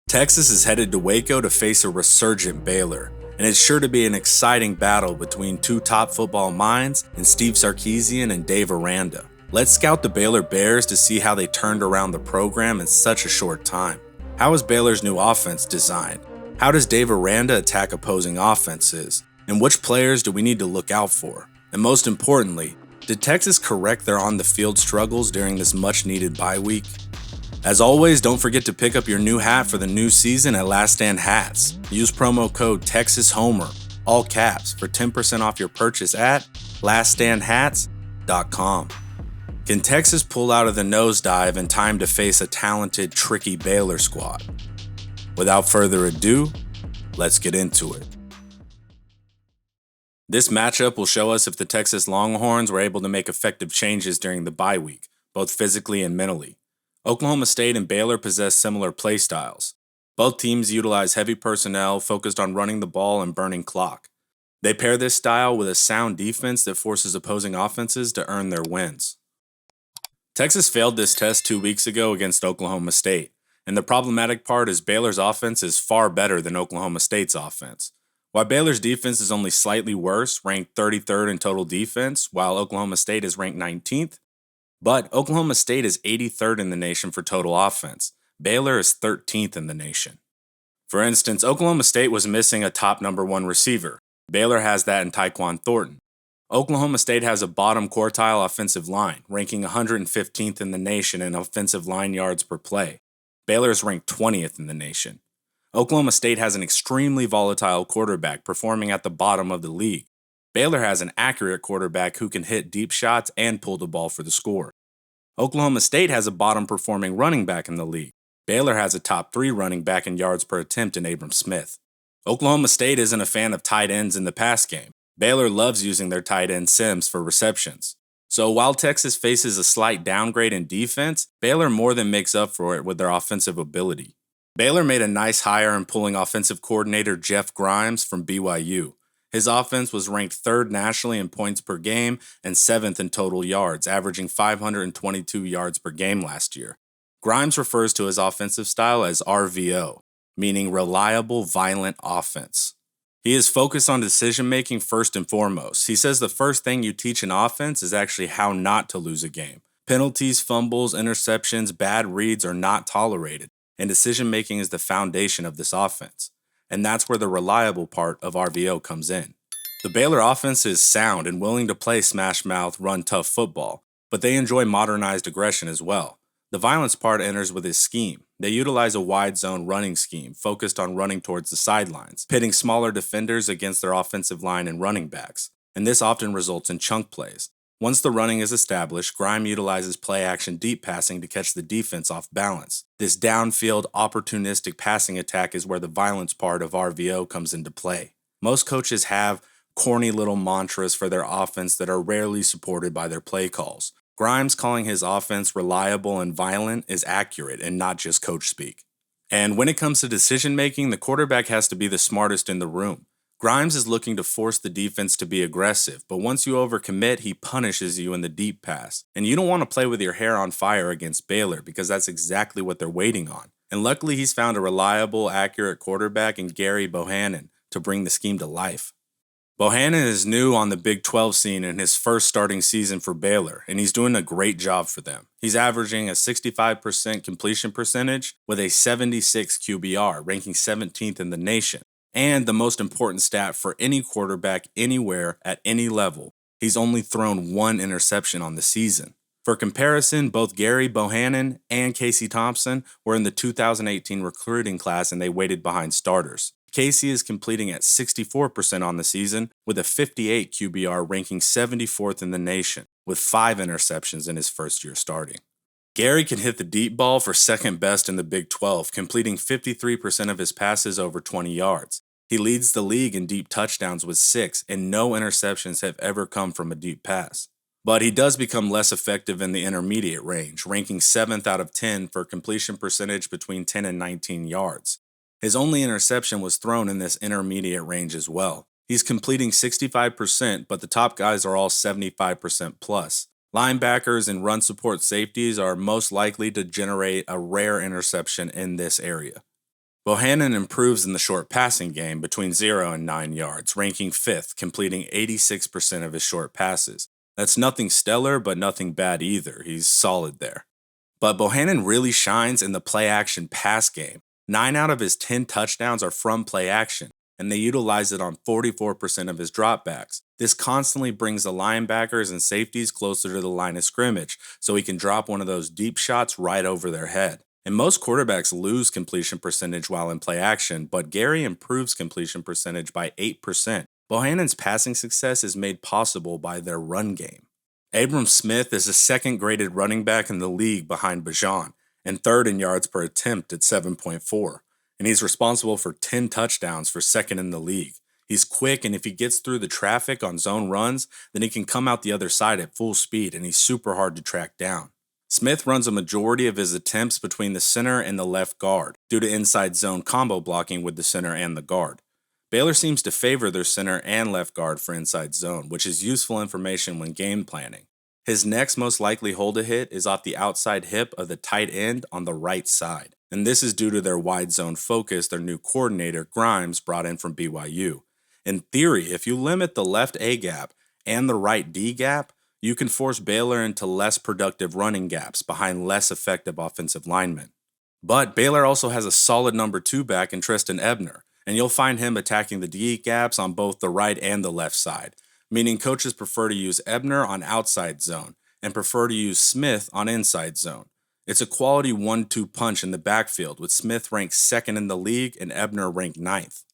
Texas is headed to Waco to face a resurgent Baylor, and it's sure to be an exciting battle between two top football minds in Steve Sarkisian and Dave Aranda. Let's scout the Baylor Bears to see how they turned around the program in such a short time. How is Baylor's new offense designed? How does Dave Aranda attack opposing offenses? And which players do we need to look out for? And most importantly, did Texas correct their on-the-field struggles during this much-needed bye week? As always, don't forget to pick up your new hat for the new season at Last Stand Hats. Use promo code TexasHomer, all caps, for 10% off your purchase at laststandhats.com. Can Texas pull out of the nosedive in time to face a talented, tricky Baylor squad? Without further ado, let's get into it. This matchup will show us if the Texas Longhorns were able to make effective changes during the bye week, both physically and mentally. Oklahoma State and Baylor possess similar play styles. Both teams utilize heavy personnel focused on running the ball and burning clock. They pair this style with a sound defense that forces opposing offenses to earn their wins. Texas failed this test 2 weeks ago against Oklahoma State, and the problematic part is Baylor's offense is far better than Oklahoma State's offense. While Baylor's defense is only slightly worse, ranked 33rd in total defense, while Oklahoma State is ranked 19th, but Oklahoma State is 83rd in the nation for total offense. Baylor is 13th in the nation. For instance, Oklahoma State was missing a top number 1 receiver. Baylor has that in Taekwon Thornton. Oklahoma State has a bottom quartile offensive line, ranking 115th in the nation in offensive line yards per play. Baylor is ranked 20th in the nation. Oklahoma State has an extremely volatile quarterback performing at the bottom of the league. Baylor has an accurate quarterback who can hit deep shots and pull the ball for the score. Oklahoma State has a bottom-performing running back in the league. Baylor has a top 3 running back in yards per attempt in Abram Smith. Oklahoma State isn't a fan of tight ends in the pass game. Baylor loves using their tight end Sims for receptions. So while Texas faces a slight downgrade in defense, Baylor more than makes up for it with their offensive ability. Baylor made a nice hire in pulling offensive coordinator Jeff Grimes from BYU. His offense was ranked 3rd nationally in points per game and 7th in total yards, averaging 522 yards per game last year. Grimes refers to his offensive style as RVO, meaning reliable, violent offense. He is focused on decision-making first and foremost. He says the first thing you teach an offense is actually how not to lose a game. Penalties, fumbles, interceptions, bad reads are not tolerated, and decision-making is the foundation of this offense. And that's where the reliable part of RVO comes in. The Baylor offense is sound and willing to play smash-mouth, run-tough football, but they enjoy modernized aggression as well. The violence part enters with his scheme. They utilize a wide zone running scheme focused on running towards the sidelines, pitting smaller defenders against their offensive line and running backs, and this often results in chunk plays. Once the running is established, Grime utilizes play-action deep passing to catch the defense off balance. This downfield, opportunistic passing attack is where the violence part of RVO comes into play. Most coaches have corny little mantras for their offense that are rarely supported by their play calls. Grimes calling his offense reliable and violent is accurate and not just coach speak. And when it comes to decision-making, the quarterback has to be the smartest in the room. Grimes is looking to force the defense to be aggressive, but once you overcommit, he punishes you in the deep pass. And you don't want to play with your hair on fire against Baylor because that's exactly what they're waiting on. And luckily, he's found a reliable, accurate quarterback in Gary Bohannon to bring the scheme to life. Bohannon is new on the Big 12 scene in his first starting season for Baylor, and he's doing a great job for them. He's averaging a 65% completion percentage with a 76 QBR, ranking 17th in the nation. And the most important stat for any quarterback anywhere at any level, he's only thrown 1 interception on the season. For comparison, both Gary Bohannon and Casey Thompson were in the 2018 recruiting class and they waited behind starters. Casey is completing at 64% on the season with a 58 QBR, ranking 74th in the nation, with 5 interceptions in his first year starting. Gary can hit the deep ball for second best in the Big 12, completing 53% of his passes over 20 yards. He leads the league in deep touchdowns with 6, and no interceptions have ever come from a deep pass. But he does become less effective in the intermediate range, ranking 7th out of 10 for completion percentage between 10 and 19 yards. His only interception was thrown in this intermediate range as well. He's completing 65%, but the top guys are all 75% plus. Linebackers and run support safeties are most likely to generate a rare interception in this area. Bohannon improves in the short passing game between 0 and 9 yards, ranking 5th, completing 86% of his short passes. That's nothing stellar, but nothing bad either. He's solid there. But Bohannon really shines in the play-action pass game. 9 out of his 10 touchdowns are from play-action, and they utilize it on 44% of his dropbacks. This constantly brings the linebackers and safeties closer to the line of scrimmage, so he can drop one of those deep shots right over their head. And most quarterbacks lose completion percentage while in play action, but Gary improves completion percentage by 8%. Bohannon's passing success is made possible by their run game. Abram Smith is the second graded running back in the league behind Bajan, and third in yards per attempt at 7.4. And he's responsible for 10 touchdowns for second in the league. He's quick, and if he gets through the traffic on zone runs, then he can come out the other side at full speed, and he's super hard to track down. Smith runs a majority of his attempts between the center and the left guard due to inside zone combo blocking with the center and the guard. Baylor seems to favor their center and left guard for inside zone, which is useful information when game planning. His next most likely hole to hit is off the outside hip of the tight end on the right side, and this is due to their wide zone focus their new coordinator Grimes brought in from BYU. In theory, if you limit the left A gap and the right D gap, you can force Baylor into less productive running gaps behind less effective offensive linemen. But Baylor also has a solid number 2 back in Tristan Ebner, and you'll find him attacking the D gaps on both the right and the left side, meaning coaches prefer to use Ebner on outside zone and prefer to use Smith on inside zone. It's a quality 1-2 punch in the backfield, with Smith ranked 2nd in the league and Ebner ranked 9th.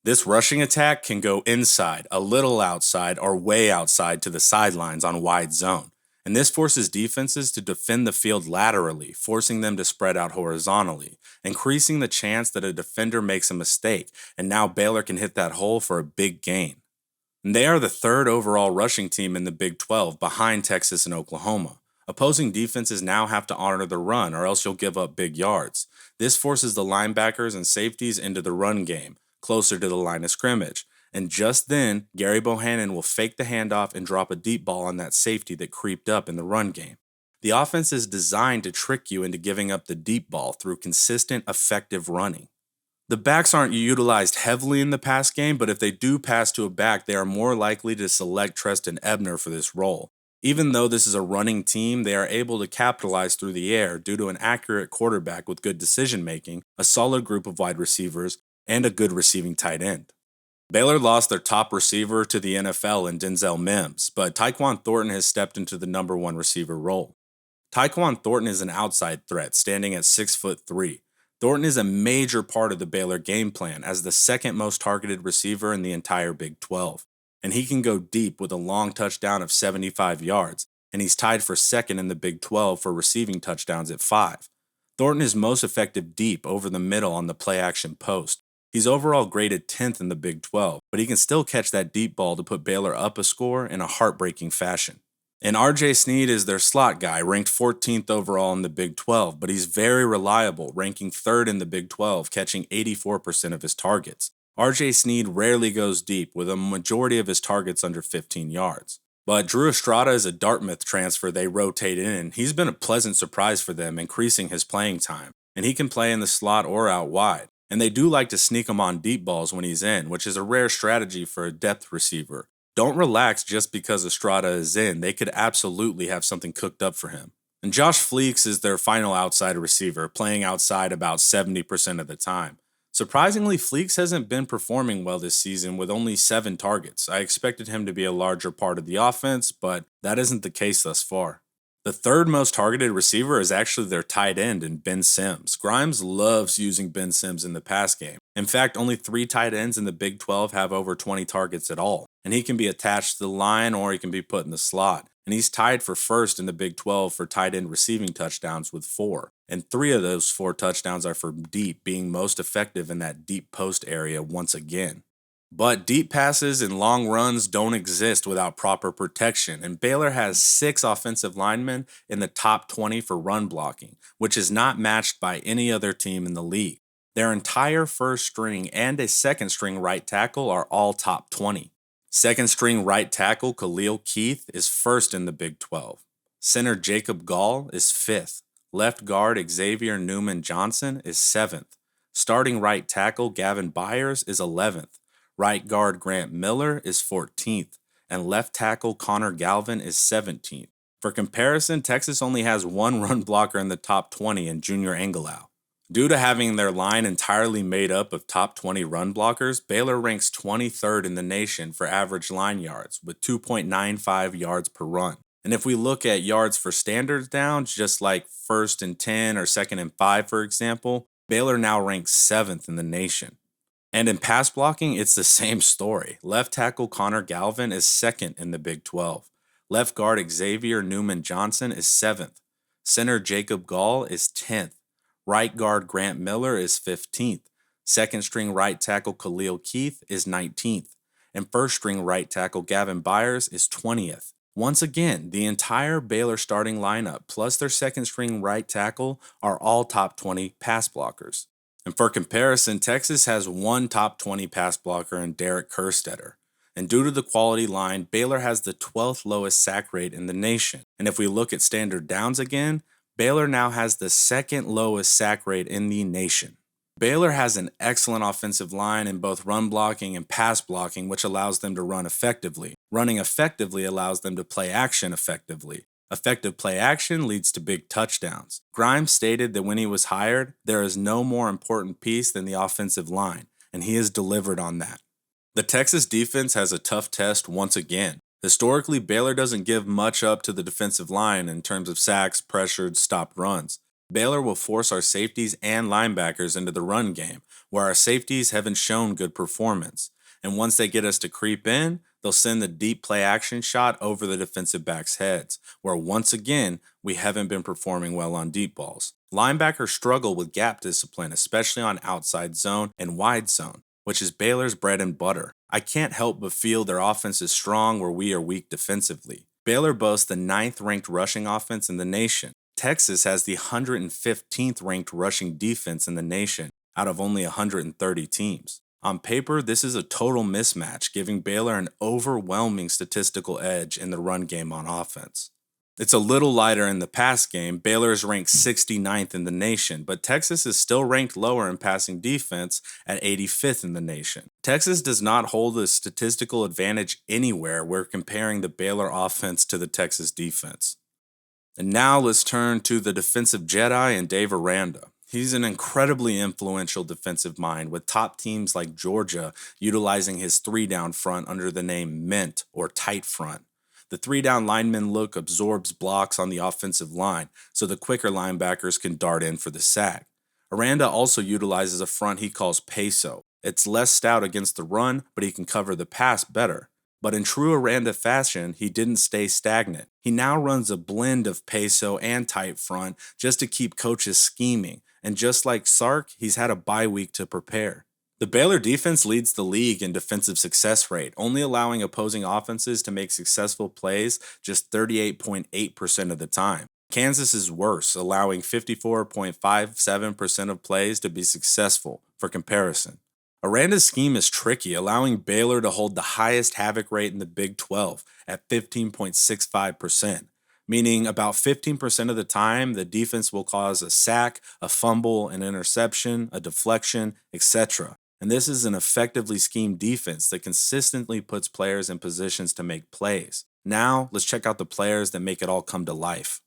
This rushing attack can go inside, a little outside, or way outside to the sidelines on wide zone, and this forces defenses to defend the field laterally, forcing them to spread out horizontally, increasing the chance that a defender makes a mistake, and now Baylor can hit that hole for a big gain. And they are the 3rd overall rushing team in the Big 12 behind Texas and Oklahoma. Opposing defenses now have to honor the run or else you'll give up big yards. This forces the linebackers and safeties into the run game, closer to the line of scrimmage, and just then, Gary Bohannon will fake the handoff and drop a deep ball on that safety that creeped up in the run game. The offense is designed to trick you into giving up the deep ball through consistent, effective running. The backs aren't utilized heavily in the pass game, but if they do pass to a back, they are more likely to select Tristan Ebner for this role. Even though this is a running team, they are able to capitalize through the air due to an accurate quarterback with good decision-making, a solid group of wide receivers, and a good receiving tight end. Baylor lost their top receiver to the NFL in Denzel Mims, but Taekwon Thornton has stepped into the number 1 receiver role. Taekwon Thornton is an outside threat, standing at 6'3". Thornton is a major part of the Baylor game plan as the 2nd most targeted receiver in the entire Big 12, and he can go deep with a long touchdown of 75 yards, and he's tied for 2nd in the Big 12 for receiving touchdowns at 5. Thornton is most effective deep over the middle on the play-action post. He's overall graded 10th in the Big 12, but he can still catch that deep ball to put Baylor up a score in a heartbreaking fashion. And RJ Snead is their slot guy, ranked 14th overall in the Big 12, but he's very reliable, ranking 3rd in the Big 12, catching 84% of his targets. RJ Snead rarely goes deep, with a majority of his targets under 15 yards. But Drew Estrada is a Dartmouth transfer they rotate in. He's been a pleasant surprise for them, increasing his playing time, and he can play in the slot or out wide. And they do like to sneak him on deep balls when he's in, which is a rare strategy for a depth receiver. Don't relax just because Estrada is in. They could absolutely have something cooked up for him. And Josh Fleeks is their final outside receiver, playing outside about 70% of the time. Surprisingly, Fleeks hasn't been performing well this season with only 7 targets. I expected him to be a larger part of the offense, but that isn't the case thus far. The 3rd most targeted receiver is actually their tight end in Ben Sims. Grimes loves using Ben Sims in the pass game. In fact, only 3 tight ends in the Big 12 have over 20 targets at all, and he can be attached to the line or he can be put in the slot. And he's tied for 1st in the Big 12 for tight end receiving touchdowns with 4, and 3 of those 4 touchdowns are for deep, being most effective in that deep post area once again. But deep passes and long runs don't exist without proper protection, and Baylor has 6 offensive linemen in the top 20 for run blocking, which is not matched by any other team in the league. Their entire first string and a second string right tackle are all top 20. Second string right tackle Khalil Keith is 1st in the Big 12. Center Jacob Gall is 5th. Left guard Xavier Newman Johnson is 7th. Starting right tackle Gavin Byers is 11th. Right guard Grant Miller is 14th. And left tackle Connor Galvin is 17th. For comparison, Texas only has one run blocker in the top 20 in Junior Angelau. Due to having their line entirely made up of top 20 run blockers, Baylor ranks 23rd in the nation for average line yards with 2.95 yards per run. And if we look at yards for standard downs, just like 1st and 10 or 2nd and 5, for example, Baylor now ranks 7th in the nation. And in pass blocking, it's the same story. Left tackle Connor Galvin is 2nd in the Big 12. Left guard Xavier Newman Johnson is 7th. Center Jacob Gall is 10th. Right guard Grant Miller is 15th. Second string right tackle Khalil Keith is 19th. And first string right tackle Gavin Byers is 20th. Once again, the entire Baylor starting lineup plus their second string right tackle are all top 20 pass blockers. And for comparison, Texas has one top 20 pass blocker in Derek Kerstetter. And due to the quality line, Baylor has the 12th lowest sack rate in the nation. And if we look at standard downs again, Baylor now has the 2nd lowest sack rate in the nation. Baylor has an excellent offensive line in both run blocking and pass blocking, which allows them to run effectively. Running effectively allows them to play action effectively. Effective play action leads to big touchdowns. Grimes stated that when he was hired, there is no more important piece than the offensive line, and he has delivered on that. The Texas defense has a tough test once again. Historically, Baylor doesn't give much up to the defensive line in terms of sacks, pressured, stopped runs. Baylor will force our safeties and linebackers into the run game, where our safeties haven't shown good performance. And once they get us to creep in, they'll send the deep play action shot over the defensive backs' heads, where once again, we haven't been performing well on deep balls. Linebackers struggle with gap discipline, especially on outside zone and wide zone, which is Baylor's bread and butter. I can't help but feel their offense is strong where we are weak defensively. Baylor boasts the 9th ranked rushing offense in the nation. Texas has the 115th ranked rushing defense in the nation out of only 130 teams. On paper, this is a total mismatch, giving Baylor an overwhelming statistical edge in the run game on offense. It's a little lighter in the pass game. Baylor is ranked 69th in the nation, but Texas is still ranked lower in passing defense at 85th in the nation. Texas does not hold a statistical advantage anywhere when comparing the Baylor offense to the Texas defense. And now let's turn to the defensive Jedi and Dave Aranda. He's an incredibly influential defensive mind, with top teams like Georgia utilizing his 3-down front under the name Mint or tight front. The 3-down lineman look absorbs blocks on the offensive line, so the quicker linebackers can dart in for the sack. Aranda also utilizes a front he calls peso. It's less stout against the run, but he can cover the pass better. But in true Aranda fashion, he didn't stay stagnant. He now runs a blend of peso and tight front just to keep coaches scheming, and just like Sark, he's had a bye week to prepare. The Baylor defense leads the league in defensive success rate, only allowing opposing offenses to make successful plays just 38.8% of the time. Kansas is worse, allowing 54.57% of plays to be successful, for comparison. Aranda's scheme is tricky, allowing Baylor to hold the highest havoc rate in the Big 12 at 15.65%, meaning about 15% of the time the defense will cause a sack, a fumble, an interception, a deflection, etc. And this is an effectively schemed defense that consistently puts players in positions to make plays. Now, let's check out the players that make it all come to life.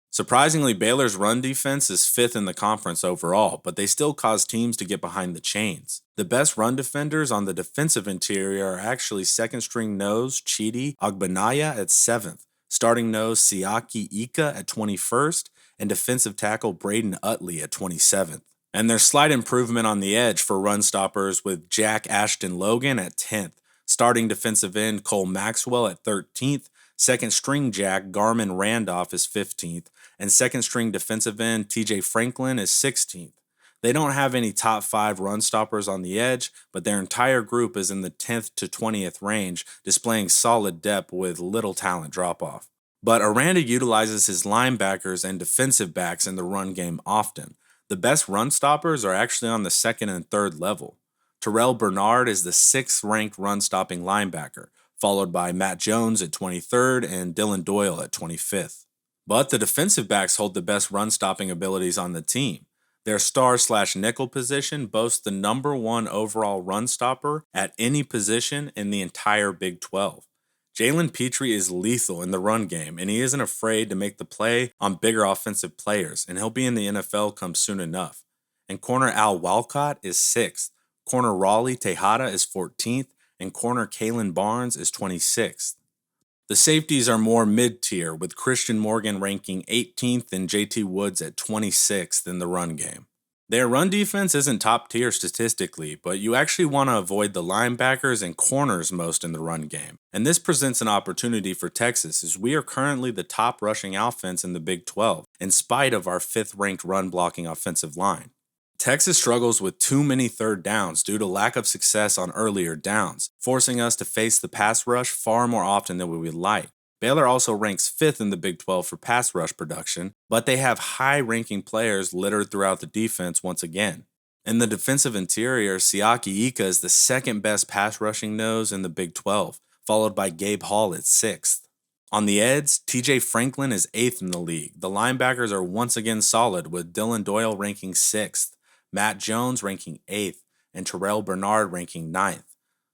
Surprisingly, Baylor's run defense is 5th in the conference overall, but they still cause teams to get behind the chains. The best run defenders on the defensive interior are actually second-string nose Chidi Agbanaya at 7th, starting nose Siaki Ika at 21st, and defensive tackle Braden Utley at 27th. And there's slight improvement on the edge for run stoppers with Jack Ashton Logan at 10th, starting defensive end Cole Maxwell at 13th, second string Jack Garmin Randolph is 15th, and second string defensive end TJ Franklin is 16th. They don't have any top 5 run stoppers on the edge, but their entire group is in the 10th to 20th range, displaying solid depth with little talent drop-off. But Aranda utilizes his linebackers and defensive backs in the run game often. The best run stoppers are actually on the 2nd and 3rd level. Terrell Bernard is the 6th ranked run stopping linebacker, followed by Matt Jones at 23rd and Dylan Doyle at 25th. But the defensive backs hold the best run stopping abilities on the team. Their star/nickel position boasts the #1 overall run stopper at any position in the entire Big 12. Jalen Petrie is lethal in the run game, and he isn't afraid to make the play on bigger offensive players, and he'll be in the NFL come soon enough. And corner Al Walcott is 6th, corner Raleigh Tejada is 14th, and corner Kalen Barnes is 26th. The safeties are more mid-tier, with Christian Morgan ranking 18th and JT Woods at 26th in the run game. Their run defense isn't top tier statistically, but you actually want to avoid the linebackers and corners most in the run game. And this presents an opportunity for Texas, as we are currently the top rushing offense in the Big 12, in spite of our 5th-ranked run-blocking offensive line. Texas struggles with too many third downs due to lack of success on earlier downs, forcing us to face the pass rush far more often than we would like. Baylor also ranks 5th in the Big 12 for pass rush production, but they have high-ranking players littered throughout the defense once again. In the defensive interior, Siaki Ika is the 2nd-best pass rushing nose in the Big 12, followed by Gabe Hall at 6th. On the edge, TJ Franklin is 8th in the league. The linebackers are once again solid, with Dylan Doyle ranking 6th. Matt Jones ranking 8th, and Terrell Bernard ranking 9th.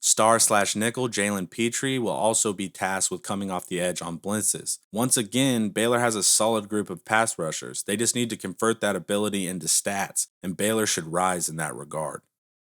Star/nickel Jalen Petrie will also be tasked with coming off the edge on blitzes. Once again, Baylor has a solid group of pass rushers. They just need to convert that ability into stats, and Baylor should rise in that regard.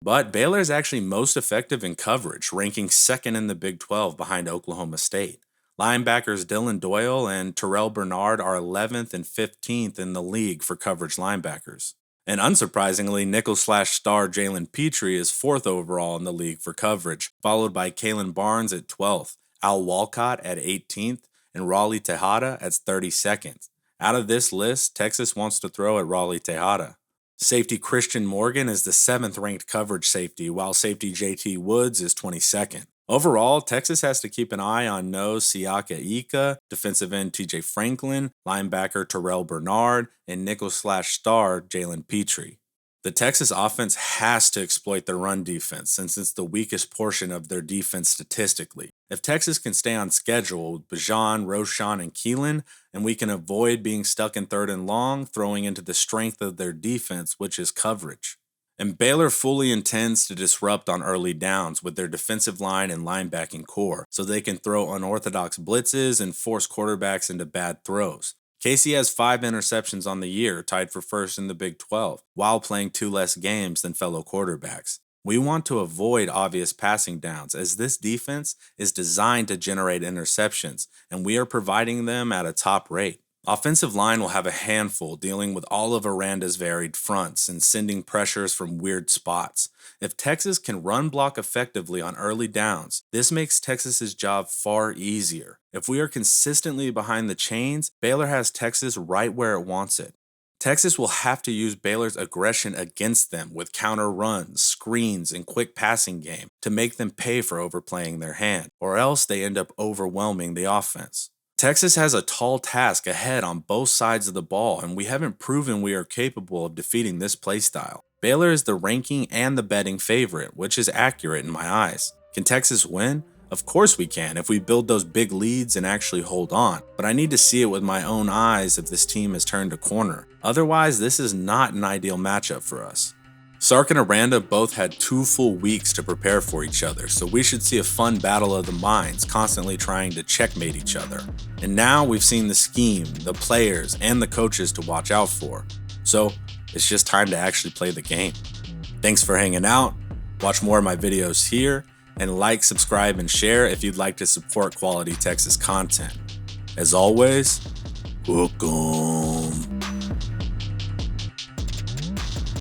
But Baylor is actually most effective in coverage, ranking 2nd in the Big 12 behind Oklahoma State. Linebackers Dylan Doyle and Terrell Bernard are 11th and 15th in the league for coverage linebackers. And unsurprisingly, nickel/star Jalen Petrie is 4th overall in the league for coverage, followed by Kalen Barnes at 12th, Al Walcott at 18th, and Raleigh Tejada at 32nd. Out of this list, Texas wants to throw at Raleigh Tejada. Safety Christian Morgan is the 7th-ranked coverage safety, while safety JT Woods is 22nd. Overall, Texas has to keep an eye on nose Siaki Ika, defensive end TJ Franklin, linebacker Terrell Bernard, and nickel/star Jalen Petrie. The Texas offense has to exploit their run defense, since it's the weakest portion of their defense statistically. If Texas can stay on schedule with Bijan, Roshan, and Keelan, and we can avoid being stuck in 3rd and long, throwing into the strength of their defense, which is coverage. And Baylor fully intends to disrupt on early downs with their defensive line and linebacking core, so they can throw unorthodox blitzes and force quarterbacks into bad throws. Casey has 5 interceptions on the year, tied for 1st in the Big 12, while playing 2 less games than fellow quarterbacks. We want to avoid obvious passing downs, as this defense is designed to generate interceptions, and we are providing them at a top rate. Offensive line will have a handful dealing with all of Aranda's varied fronts and sending pressures from weird spots. If Texas can run block effectively on early downs, this makes Texas's job far easier. If we are consistently behind the chains, Baylor has Texas right where it wants it. Texas will have to use Baylor's aggression against them with counter runs, screens, and quick passing game to make them pay for overplaying their hand, or else they end up overwhelming the offense. Texas has a tall task ahead on both sides of the ball, and we haven't proven we are capable of defeating this playstyle. Baylor is the ranking and the betting favorite, which is accurate in my eyes. Can Texas win? Of course we can if we build those big leads and actually hold on, but I need to see it with my own eyes if this team has turned a corner. Otherwise, this is not an ideal matchup for us. Sark and Aranda both had 2 full weeks to prepare for each other, so we should see a fun battle of the minds constantly trying to checkmate each other. And now we've seen the scheme, the players, and the coaches to watch out for. So it's just time to actually play the game. Thanks for hanging out. Watch more of my videos here, and like, subscribe, and share if you'd like to support quality Texas content. As always, welcome.